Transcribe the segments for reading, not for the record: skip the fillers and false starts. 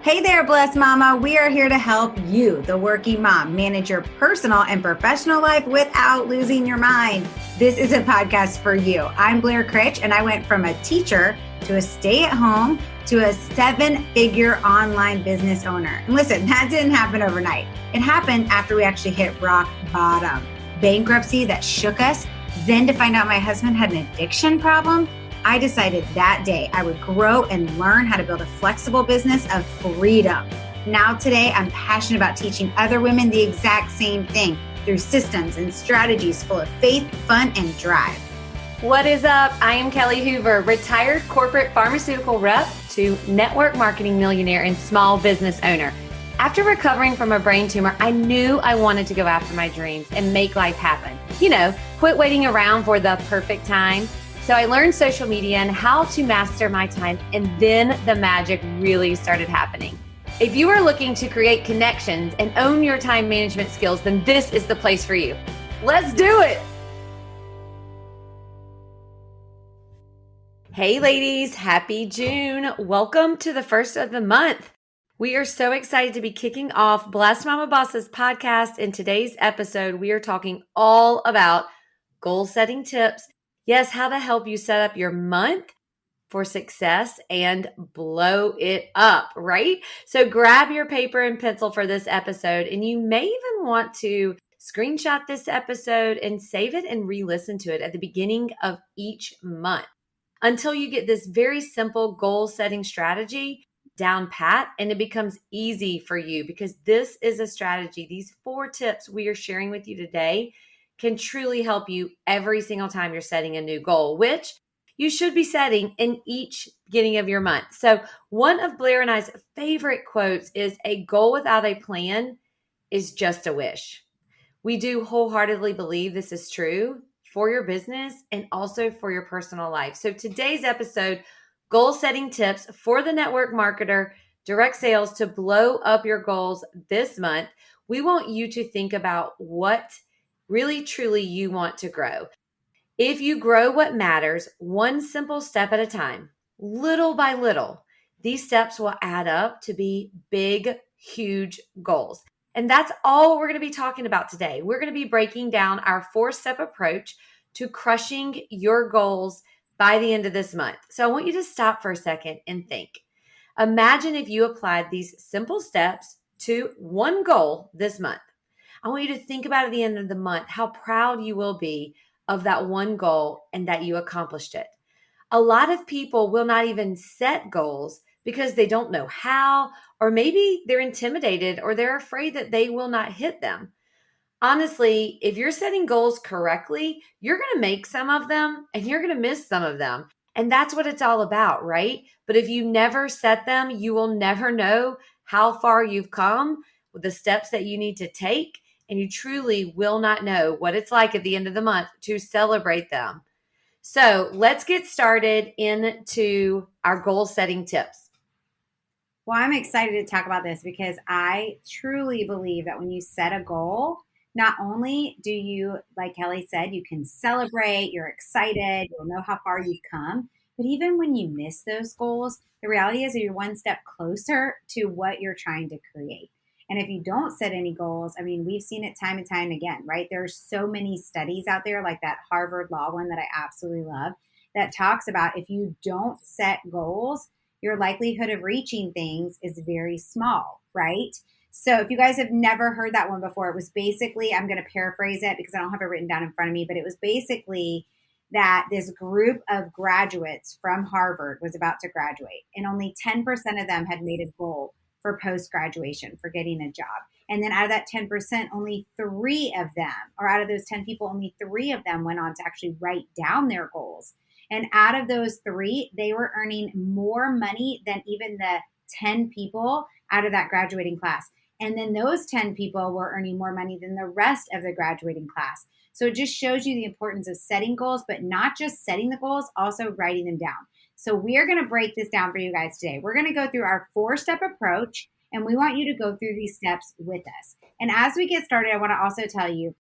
Hey there, Blessed Mama. We are here to help you, the working mom, manage your personal and professional life without losing your mind. This is a podcast for you. I'm Blair Critch, and I went from a teacher to a stay-at-home to a 7-figure online business owner. And listen, that didn't happen overnight. It happened after we actually hit rock bottom. Bankruptcy that shook us. Then to find out my husband had an addiction problem, I decided that day I would grow and learn how to build a flexible business of freedom. Now today, I'm passionate about teaching other women the exact same thing through systems and strategies full of faith, fun, and drive. What is up? I am Kelly Hoover, retired corporate pharmaceutical rep to network marketing millionaire and small business owner. After recovering from a brain tumor, I knew I wanted to go after my dreams and make life happen. Quit waiting around for the perfect time. So I learned social media and how to master my time, and then the magic really started happening. If you are looking to create connections and own your time management skills, then this is the place for you. Let's do it. Hey ladies, happy June. Welcome to the first of the month. We are so excited to be kicking off Blessed Mama Bosses podcast. In today's episode, we are talking all about goal setting tips. Yes, how to help you set up your month for success and blow it up, right? So grab your paper and pencil for this episode, and you may even want to screenshot this episode and save it and re-listen to it at the beginning of each month until you get this very simple goal setting strategy down pat, and it becomes easy for you because this is a strategy. These 4 tips we are sharing with you today can truly help you every single time you're setting a new goal, which you should be setting in each beginning of your month. So one of Blair and I's favorite quotes is, "A goal without a plan is just a wish." We do wholeheartedly believe this is true for your business and also for your personal life. So today's episode, goal setting tips for the network marketer, direct sales to blow up your goals this month. We want you to think about what really, truly you want to grow. If you grow what matters, one simple step at a time, little by little, these steps will add up to be big, huge goals. And that's all we're going to be talking about today. We're going to be breaking down our 4-step approach to crushing your goals by the end of this month. So I want you to stop for a second and think. Imagine if you applied these simple steps to one goal this month. I want you to think about at the end of the month how proud you will be of that one goal and that you accomplished it. A lot of people will not even set goals because they don't know how, or maybe they're intimidated or they're afraid that they will not hit them. Honestly, if you're setting goals correctly, you're going to make some of them and you're going to miss some of them. And that's what it's all about, right? But if you never set them, you will never know how far you've come with the steps that you need to take. And you truly will not know what it's like at the end of the month to celebrate them. So let's get started into our goal setting tips. Well, I'm excited to talk about this because I truly believe that when you set a goal, not only do you, like Kelly said, you can celebrate, you're excited, you'll know how far you've come, but even when you miss those goals, the reality is that you're one step closer to what you're trying to create. And if you don't set any goals, I mean, we've seen it time and time again, right? There's so many studies out there, like that Harvard Law one that I absolutely love, that talks about if you don't set goals, your likelihood of reaching things is very small, right? So if you guys have never heard that one before, it was basically, I'm going to paraphrase it because I don't have it written down in front of me, but it was basically that this group of graduates from Harvard was about to graduate, and only 10% of them had made a goal for post-graduation, for getting a job. And then out of that 10%, only 3 of them, or out of those 10 people, only 3 of them went on to actually write down their goals. And out of those 3, they were earning more money than even the 10 people out of that graduating class. And then those 10 people were earning more money than the rest of the graduating class. So it just shows you the importance of setting goals, but not just setting the goals, also writing them down. So we are going to break this down for you guys today. We're going to go through our 4-step approach, and we want you to go through these steps with us. And as we get started, I want to also tell you,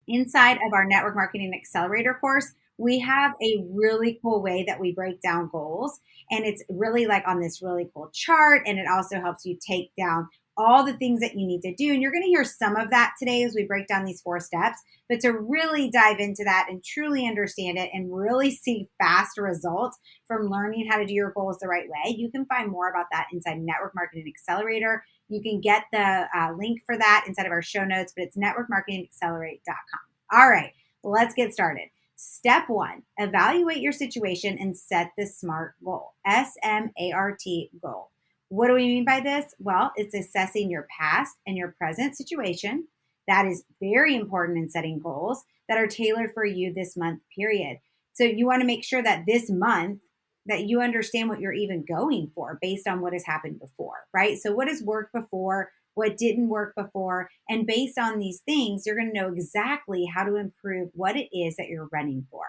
inside of our Network Marketing Accelerator course, we have a really cool way that we break down goals. And it's really like on this really cool chart. And it also helps you take down all the things that you need to do. And you're going to hear some of that today as we break down these 4 steps. But to really dive into that and truly understand it and really see fast results from learning how to do your goals the right way, you can find more about that inside Network Marketing Accelerator. You can get the link for that inside of our show notes, but it's networkmarketingaccelerate.com. All right, let's get started. Step 1, evaluate your situation and set the SMART goal. SMART goal. What do we mean by this? Well, it's assessing your past and your present situation. That is very important in setting goals that are tailored for you this month period. So you want to make sure that this month that you understand what you're even going for based on what has happened before, right? So what has worked before, what didn't work before, and based on these things, you're going to know exactly how to improve what it is that you're running for.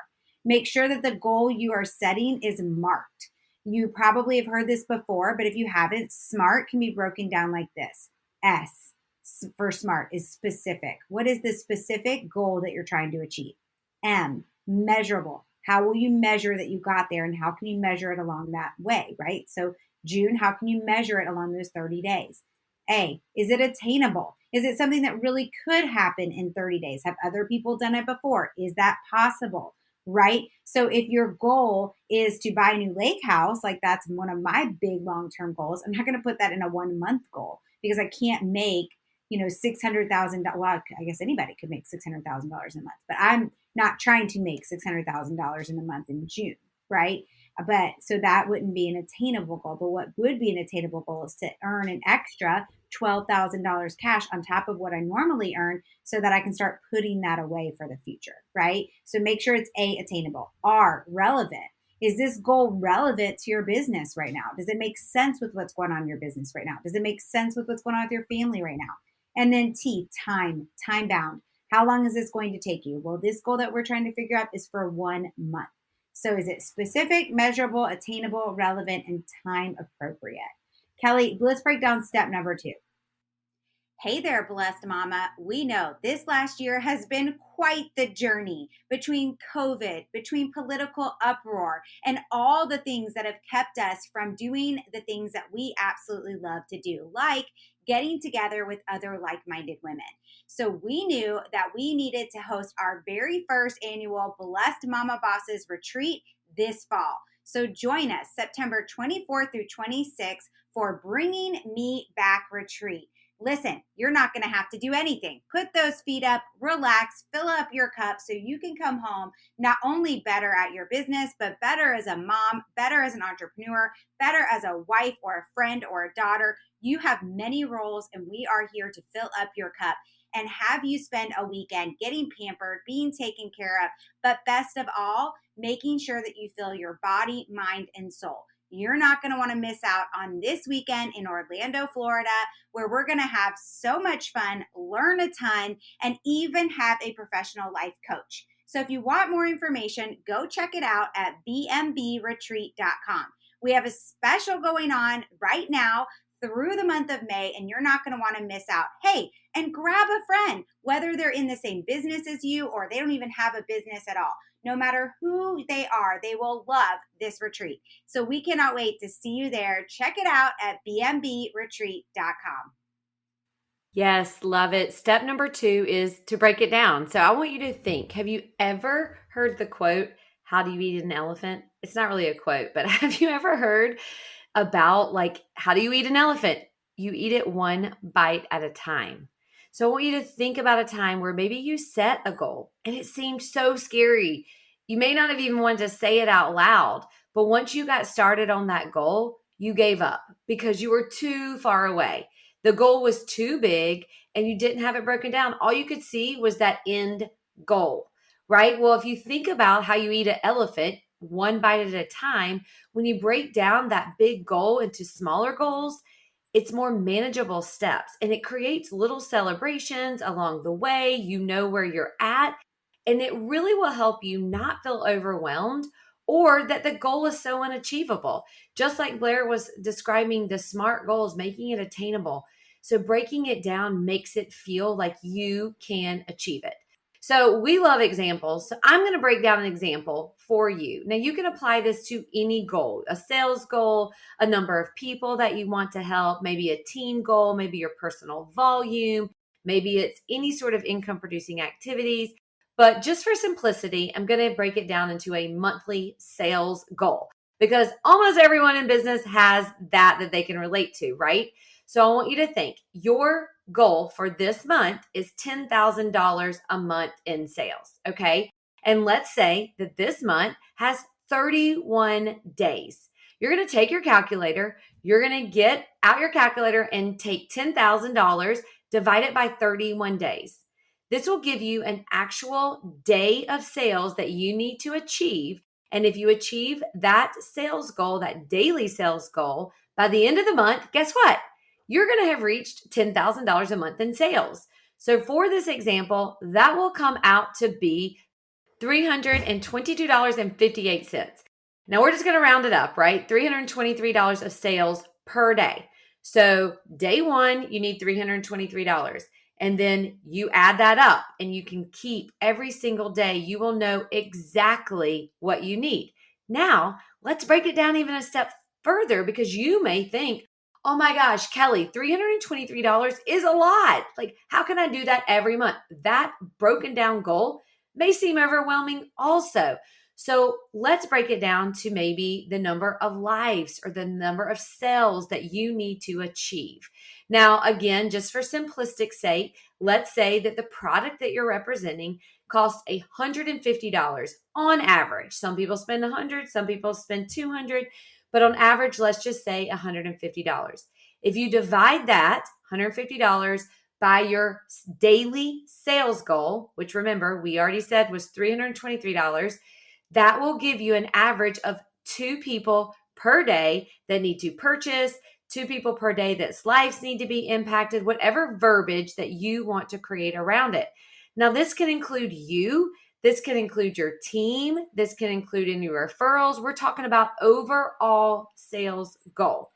Make sure that the goal you are setting is marked. You probably have heard this before, but if you haven't, SMART can be broken down like this. S for SMART is specific. What is the specific goal that you're trying to achieve? M, measurable. How will you measure that you got there, and how can you measure it along that way, right? So June, how can you measure it along those 30 days? A, is it attainable? Is it something that really could happen in 30 days? Have other people done it before? Is that possible? Right? So if your goal is to buy a new lake house, like that's one of my big long-term goals, I'm not going to put that in a 1 month goal because I can't make, $600,000. Well, I guess anybody could make $600,000 a month, but I'm not trying to make $600,000 in a month in June, right? But so that wouldn't be an attainable goal. But what would be an attainable goal is to earn an extra $12,000 cash on top of what I normally earn so that I can start putting that away for the future, right? So make sure it's A, attainable. R, relevant. Is this goal relevant to your business right now? Does it make sense with what's going on in your business right now? Does it make sense with what's going on with your family right now? And then T, time bound. How long is this going to take you? Well, this goal that we're trying to figure out is for 1 month. So is it specific, measurable, attainable, relevant, and time appropriate? Kelly, let's break down step number 2. Hey there, blessed mama. We know this last year has been quite the journey between COVID, between political uproar, and all the things that have kept us from doing the things that we absolutely love to do, like getting together with other like minded women. So we knew that we needed to host our very first annual Blessed Mama Bosses retreat this fall. So join us September 24th through 26th for Bringing Me Back Retreat. Listen, you're not going to have to do anything. Put those feet up, relax, fill up your cup so you can come home not only better at your business, but better as a mom, better as an entrepreneur, better as a wife or a friend or a daughter. You have many roles, and we are here to fill up your cup and have you spend a weekend getting pampered, being taken care of, but best of all, making sure that you fill your body, mind, and soul. You're not going to want to miss out on this weekend in Orlando, Florida, where we're going to have so much fun, learn a ton, and even have a professional life coach. So if you want more information, go check it out at bmbretreat.com. We have a special going on right now through the month of May, and you're not going to want to miss out. Hey, and grab a friend, whether they're in the same business as you or they don't even have a business at all. No matter who they are, they will love this retreat. So we cannot wait to see you there. Check it out at bmbretreat.com. Yes, love it. Step number 2 is to break it down. So I want you to think, have you ever heard the quote, how do you eat an elephant? It's not really a quote, but have you ever heard about how do you eat an elephant? You eat it one bite at a time. So I want you to think about a time where maybe you set a goal and it seemed so scary. You may not have even wanted to say it out loud, but once you got started on that goal, you gave up because you were too far away. The goal was too big and you didn't have it broken down. All you could see was that end goal, right? Well, if you think about how you eat an elephant one bite at a time, when you break down that big goal into smaller goals, it's more manageable steps and it creates little celebrations along the way. You know where you're at, and it really will help you not feel overwhelmed or that the goal is so unachievable. Just like Blair was describing the SMART goals, making it attainable. So breaking it down makes it feel like you can achieve it. So we love examples. So I'm going to break down an example for you. Now you can apply this to any goal, a sales goal, a number of people that you want to help, maybe a team goal, maybe your personal volume, maybe it's any sort of income producing activities. But just for simplicity, I'm going to break it down into a monthly sales goal because almost everyone in business has that they can relate to, right? So I want you to think your goal for this month is $10,000 a month in sales. Okay. And let's say that this month has 31 days. You're going to take your calculator, you're going to get out your calculator and take $10,000, divide it by 31 days. This will give you an actual day of sales that you need to achieve. And if you achieve that sales goal, that daily sales goal, by the end of the month, guess what? You're going to have reached $10,000 a month in sales. So for this example, that will come out to be $322.58. Now we're just going to round it up, right? $323 of sales per day. So day one, you need $323. And then you add that up and you can keep every single day. You will know exactly what you need. Now, let's break it down even a step further because you may think, oh my gosh, Kelly, $323 is a lot. Like, how can I do that every month? That broken down goal may seem overwhelming also. So let's break it down to maybe the number of lives or the number of sales that you need to achieve. Now, again, just for simplistic sake, let's say that the product that you're representing costs $150 on average. Some people spend 100, some people spend 200, but on average, let's just say $150. If you divide that $150 by your daily sales goal, which remember, we already said was $323, that will give you an average of 2 people per day that need to purchase, 2 people per day that's lives need to be impacted, whatever verbiage that you want to create around it. Now, this can include you. This can include your team. This can include any referrals. We're talking about overall sales goal.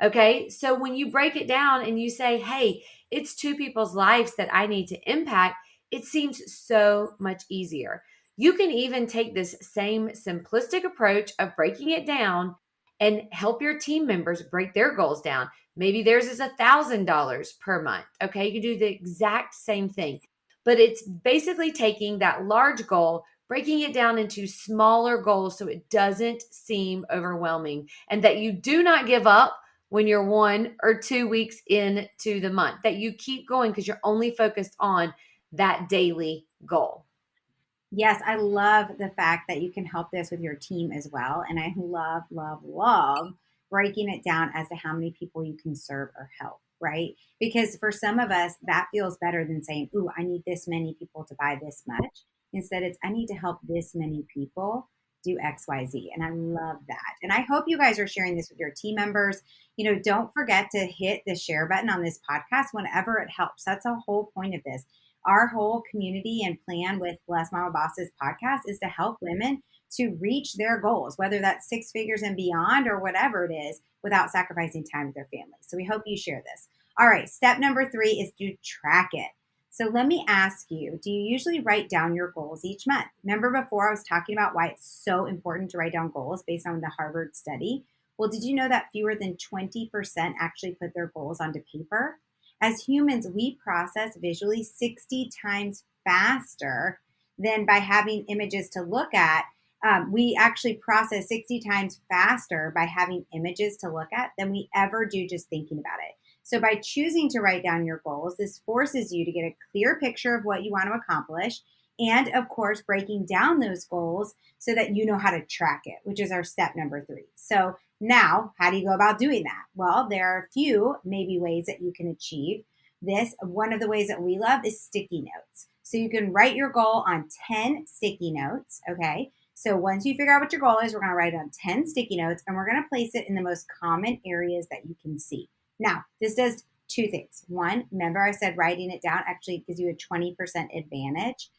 Okay. So when you break it down and you say, hey, it's 2 people's lives that I need to impact, it seems so much easier. You can even take this same simplistic approach of breaking it down and help your team members break their goals down. Maybe theirs is $1,000 per month. Okay. You can do the exact same thing, but it's basically taking that large goal, breaking it down into smaller goals so it doesn't seem overwhelming and that you do not give up when you're 1 or 2 weeks into the month, that you keep going because you're only focused on that daily goal. Yes, I love the fact that you can help this with your team as well. And I love, love, love breaking it down as to how many people you can serve or help, right? Because for some of us, that feels better than saying, ooh, I need this many people to buy this much. Instead, it's I need to help this many people do XYZ. And I love that. And I hope you guys are sharing this with your team members. Don't forget to hit the share button on this podcast whenever it helps. That's the whole point of this. Our whole community and plan with Bless Mama Bosses podcast is to help women to reach their goals, whether that's 6 figures and beyond or whatever it is, without sacrificing time with their families. So we hope you share this. All right, step number 3 is to track it. So let me ask you, do you usually write down your goals each month? Remember before I was talking about why it's so important to write down goals based on the Harvard study? Well, did you know that fewer than 20% actually put their goals onto paper? As humans, we process visually 60 times faster than by having images to look at. We actually process 60 times faster by having images to look at than we ever do just thinking about it. So by choosing to write down your goals, this forces you to get a clear picture of what you want to accomplish. And of course, breaking down those goals so that you know how to track it, which is our step number 3. So now, how do you go about doing that? Well, there are a few maybe ways that you can achieve this. One of the ways that we love is sticky notes. So you can write your goal on 10 sticky notes, okay? So once you figure out what your goal is, we're going to write it on 10 sticky notes and we're going to place it in the most common areas that you can see. Now, this does 2 things. One, remember I said writing it down actually gives you a 20% advantage.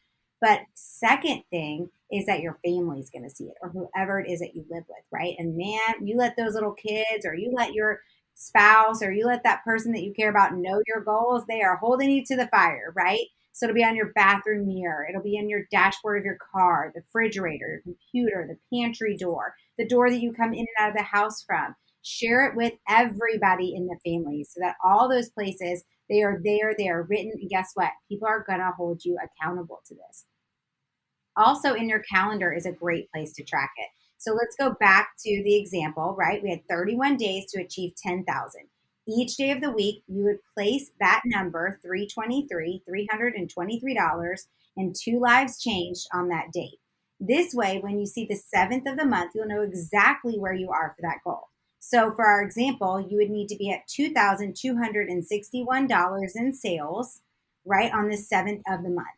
But second thing is that your family's going to see it or whoever it is that you live with, right? And man, you let those little kids or you let your spouse or you let that person that you care about know your goals, they are holding you to the fire, right? So it'll be on your bathroom mirror, it'll be in your dashboard of your car, the refrigerator, your computer, the pantry door, the door that you come in and out of the house from. Share it with everybody in the family so that all those places, they are there, they are written. And guess what? People are going to hold you accountable to this. Also, in your calendar is a great place to track it. So let's go back to the example, right? We had 31 days to achieve 10,000. Each day of the week, you would place that number, 323, $323, and two lives changed on that date. This way, when you see the 7th of the month, you'll know exactly where you are for that goal. So, for our example, you would need to be at $2,261 in sales, right, on the 7th of the month.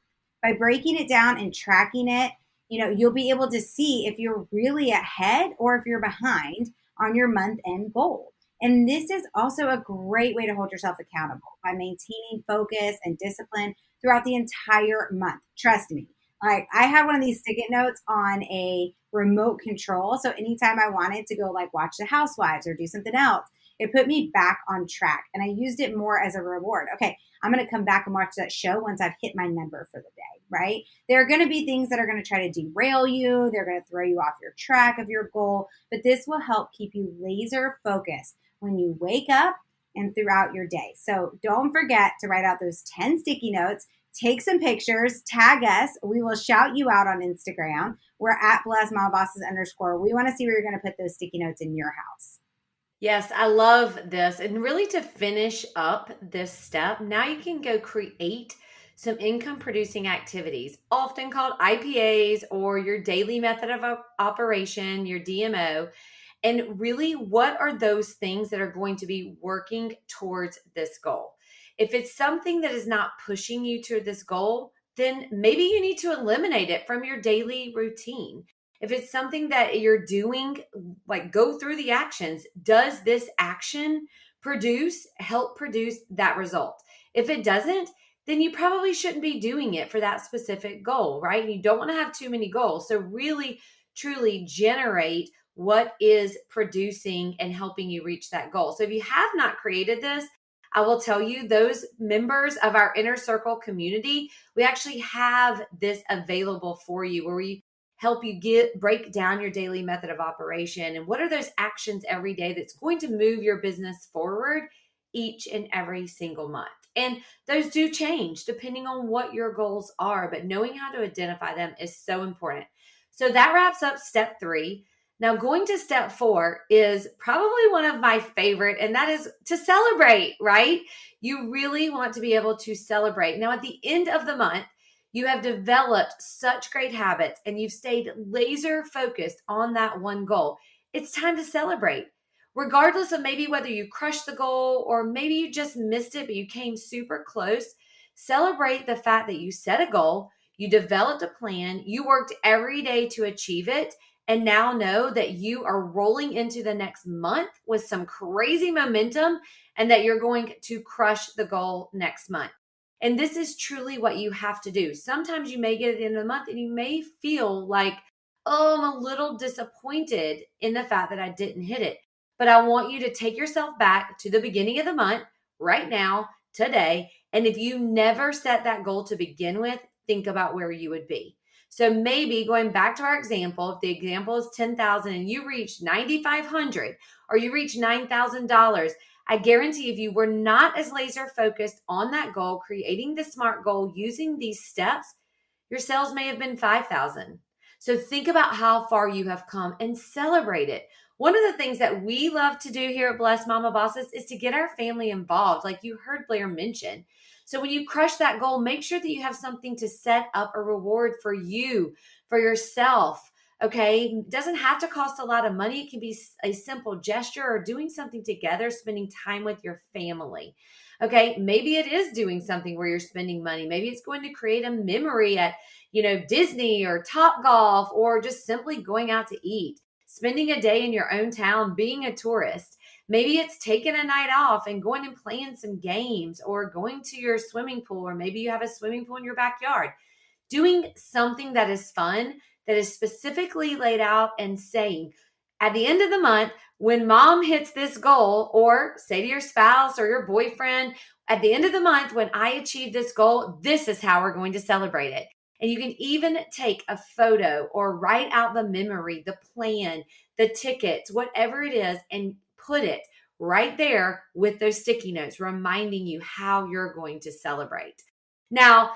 By breaking it down and tracking it, you'll be able to see if you're really ahead or if you're behind on your month end goal. And this is also a great way to hold yourself accountable by maintaining focus and discipline throughout the entire month. Trust me. Like, I have one of these sticky notes on a remote control. So anytime I wanted to go like watch the housewives or do something else, it put me back on track. And I used it more as a reward. Okay, I'm going to come back and watch that show once I've hit my number for the day, right? There are going to be things that are going to try to derail you. They're going to throw you off your track of your goal, but this will help keep you laser focused when you wake up and throughout your day. So don't forget to write out those 10 sticky notes, take some pictures, tag us. We will shout you out on Instagram. We're at @blessedmamabosses_. We want to see where you're going to put those sticky notes in your house. Yes, I love this. And really, to finish up this step, now you can go create some income producing activities, often called IPAs or your daily method of operation, your DMO. And really, what are those things that are going to be working towards this goal? If it's something that is not pushing you to this goal, then maybe you need to eliminate it from your daily routine. If it's something that you're doing, like, go through the actions. Does this action help produce that result? If it doesn't, then you probably shouldn't be doing it for that specific goal, right? You don't want to have too many goals. So really, truly generate what is producing and helping you reach that goal. So if you have not created this, I will tell you, those members of our Inner Circle community, we actually have this available for you, where we help you break down your daily method of operation and what are those actions every day that's going to move your business forward each and every single month. And those do change depending on what your goals are, but knowing how to identify them is so important. So that wraps up step 3. Now, going to step 4 is probably one of my favorite, and that is to celebrate, right? You really want to be able to celebrate. Now, at the end of the month, you have developed such great habits and you've stayed laser focused on that one goal. It's time to celebrate. Regardless of maybe whether you crushed the goal or maybe you just missed it, but you came super close, celebrate the fact that you set a goal, you developed a plan, you worked every day to achieve it, and now know that you are rolling into the next month with some crazy momentum and that you're going to crush the goal next month. And this is truly what you have to do. Sometimes you may get at the end of the month and you may feel like, oh, I'm a little disappointed in the fact that I didn't hit it. But I want you to take yourself back to the beginning of the month right now, today. And if you never set that goal to begin with, think about where you would be. So maybe going back to our example, if the example is 10,000 and you reached 9,500 or you reached $9,000, I guarantee if you were not as laser focused on that goal, creating the SMART goal using these steps, your sales may have been 5,000. So think about how far you have come and celebrate it. One of the things that we love to do here at Blessed Mama Bosses is to get our family involved, like you heard Blair mention. So when you crush that goal, make sure that you have something to set up a reward for you, for yourself. Okay. It doesn't have to cost a lot of money. It can be a simple gesture or doing something together, spending time with your family. Okay. Maybe it is doing something where you're spending money. Maybe it's going to create a memory at, Disney or Top Golf, or just simply going out to eat, spending a day in your own town, being a tourist. Maybe it's taking a night off and going and playing some games, or going to your swimming pool, or maybe you have a swimming pool in your backyard. Doing something that is fun, that is specifically laid out and saying, At the end of the month, when mom hits this goal, or say to your spouse or your boyfriend, at the end of the month, when I achieve this goal, this is how we're going to celebrate it. And you can even take a photo or write out the memory, the plan, the tickets, whatever it is, and put it right there with those sticky notes, reminding you how you're going to celebrate. Now,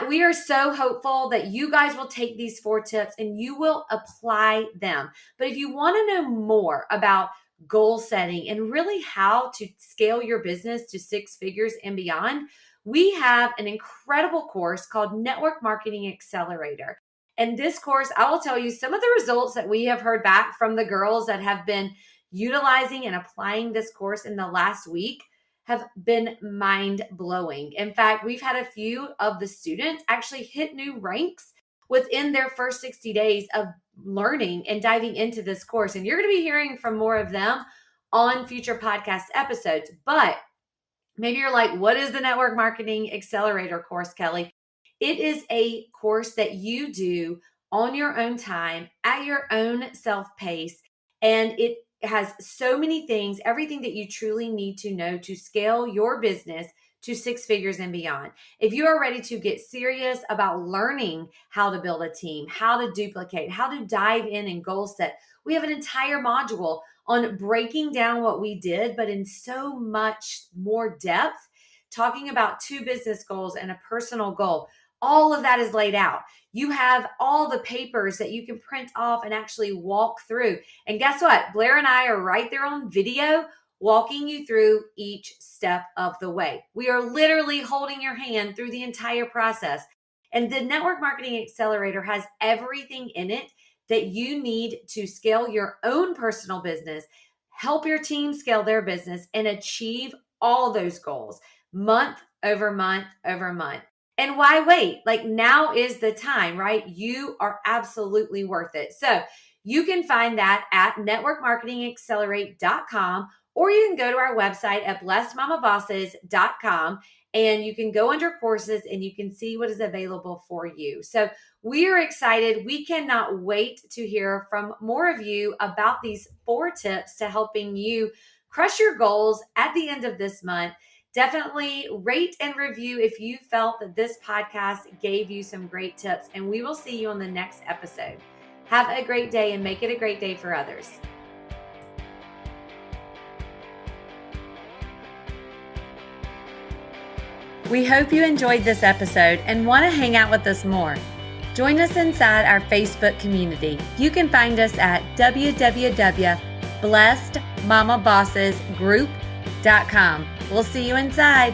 we are so hopeful that you guys will take these 4 tips and you will apply them. But if you want to know more about goal setting and really how to scale your business to 6 figures and beyond, we have an incredible course called Network Marketing Accelerator. And this course, I will tell you some of the results that we have heard back from the girls that have been utilizing and applying this course in the last week have been mind-blowing. In fact, we've had a few of the students actually hit new ranks within their first 60 days of learning and diving into this course. And you're going to be hearing from more of them on future podcast episodes. But maybe you're like, what is the Network Marketing Accelerator course, Kelly? It is a course that you do on your own time, at your own self-pace, and it has so many things, everything that you truly need to know to scale your business to 6 figures and beyond. If you are ready to get serious about learning how to build a team, how to duplicate, how to dive in and goal set, we have an entire module on breaking down what we did, but in so much more depth, talking about 2 business goals and a personal goal. All of that is laid out. You have all the papers that you can print off and actually walk through. And guess what? Blair and I are right there on video walking you through each step of the way. We are literally holding your hand through the entire process. And the Network Marketing Accelerator has everything in it that you need to scale your own personal business, help your team scale their business, and achieve all those goals month over month over month. And why wait? Like, now is the time, right? You are absolutely worth it. So you can find that at networkmarketingaccelerate.com, or you can go to our website at blessedmamabosses.com, and you can go under courses and you can see what is available for you. So we are excited. We cannot wait to hear from more of you about these 4 tips to helping you crush your goals at the end of this month. Definitely rate and review if you felt that this podcast gave you some great tips, and we will see you on the next episode. Have a great day and make it a great day for others. We hope you enjoyed this episode and want to hang out with us more. Join us inside our Facebook community. You can find us at www.blessedmamabossesgroup.com. We'll see you inside.